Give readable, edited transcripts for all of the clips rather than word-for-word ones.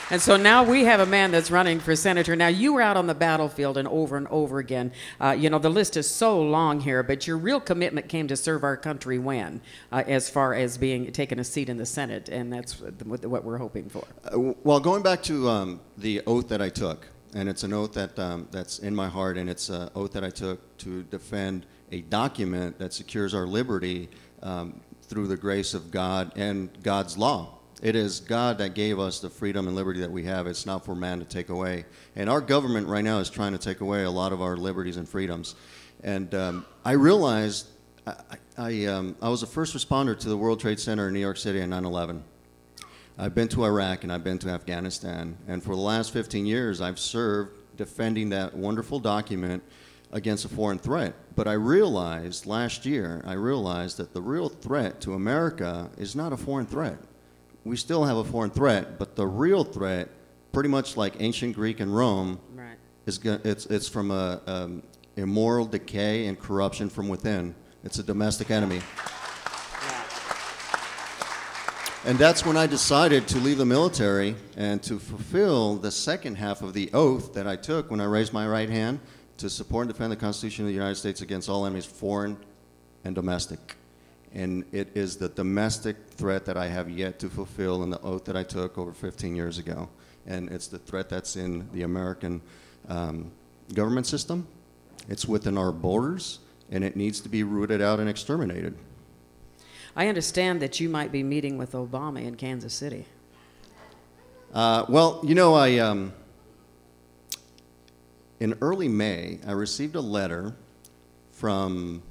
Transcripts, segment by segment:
And so now we have a man that's running for senator. Now, you were out on the battlefield and over again. You know, the list is so long here, but your real commitment came to serve our country when, as far as taking a seat in the Senate, and that's what we're hoping for. Well, going back to the oath that I took, and it's an oath that's in my heart, and it's an oath that I took to defend a document that secures our liberty through the grace of God and God's law. It is God that gave us the freedom and liberty that we have. It's not for man to take away. And our government right now is trying to take away a lot of our liberties and freedoms. And I realized I was a first responder to the World Trade Center in New York City on 9/11. I've been to Iraq and I've been to Afghanistan. And for the last 15 years, I've served defending that wonderful document against a foreign threat. But I realized last year, that the real threat to America is not a foreign threat. We still have a foreign threat, but the real threat, pretty much like ancient Greek and Rome, right, it's from a immoral decay and corruption from within. It's a domestic enemy. Yeah. And that's when I decided to leave the military and to fulfill the second half of the oath that I took when I raised my right hand to support and defend the Constitution of the United States against all enemies, foreign and domestic. And it is the domestic threat that I have yet to fulfill in the oath that I took over 15 years ago. And it's the threat that's in the American government system. It's within our borders, and it needs to be rooted out and exterminated. I understand that you might be meeting with Obama in Kansas City. Well, you know, in early May, I received a letter from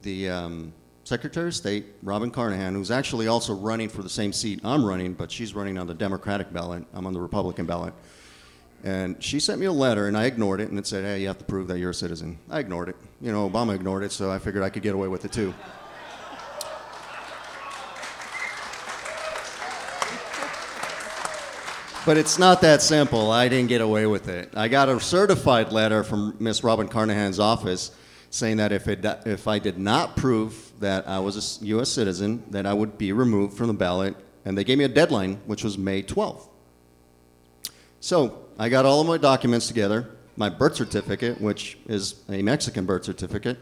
the Secretary of State, Robin Carnahan, who's actually also running for the same seat I'm running, but she's running on the Democratic ballot. I'm on the Republican ballot. And she sent me a letter, and I ignored it, and it said, hey, you have to prove that you're a citizen. I ignored it. You know, Obama ignored it, so I figured I could get away with it too. But it's not that simple. I didn't get away with it. I got a certified letter from Miss Robin Carnahan's office saying that if I did not prove that I was a U.S. citizen, that I would be removed from the ballot. And they gave me a deadline, which was May 12th. So I got all of my documents together, my birth certificate, which is a Mexican birth certificate,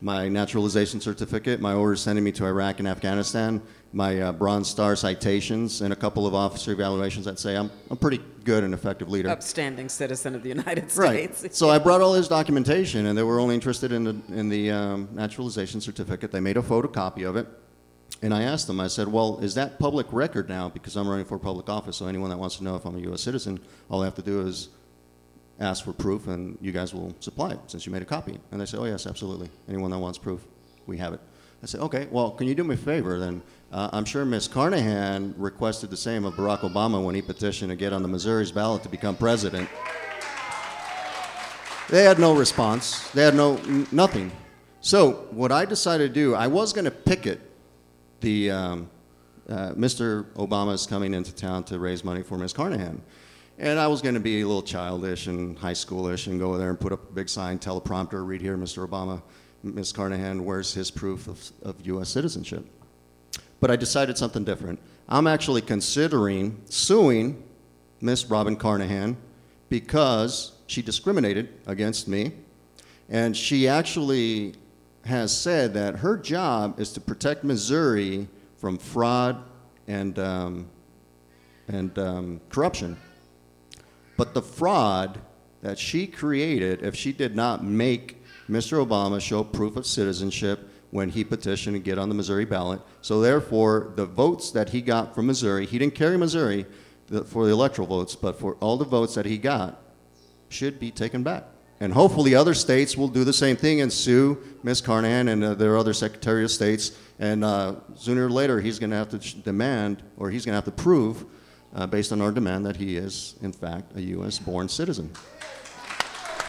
my naturalization certificate, my orders sending me to Iraq and Afghanistan, my Bronze Star citations, and a couple of officer evaluations that say I'm a pretty good and effective leader. Upstanding citizen of the United States. Right. So I brought all his documentation, and they were only interested in the naturalization certificate. They made a photocopy of it, and I asked them, I said, well, is that public record now? Because I'm running for public office, so anyone that wants to know if I'm a U.S. citizen, all they have to do is ask for proof, and you guys will supply it since you made a copy. And they said, oh, yes, absolutely. Anyone that wants proof, we have it. I said, okay, well, can you do me a favor then? I'm sure Ms. Carnahan requested the same of Barack Obama when he petitioned to get on the Missouri's ballot to become president. They had no response. They had nothing. So what I decided to do, I was going to picket the Mr. Obama's coming into town to raise money for Ms. Carnahan. And I was going to be a little childish and high schoolish and go there and put up a big sign, teleprompter, read here, Mr. Obama, Ms. Carnahan, where's his proof of U.S. citizenship? But I decided something different. I'm actually considering suing Ms. Robin Carnahan because she discriminated against me. And she actually has said that her job is to protect Missouri from fraud and corruption. But the fraud that she created, if she did not make Mr. Obama show proof of citizenship when he petitioned to get on the Missouri ballot, so therefore the votes that he got from Missouri, he didn't carry Missouri for the electoral votes, but for all the votes that he got, should be taken back. And hopefully other states will do the same thing and sue Ms. Carnahan and their other Secretary of States, and sooner or later he's going to have to demand, or he's going to have to prove, based on our demand, that he is, in fact, a U.S.-born citizen.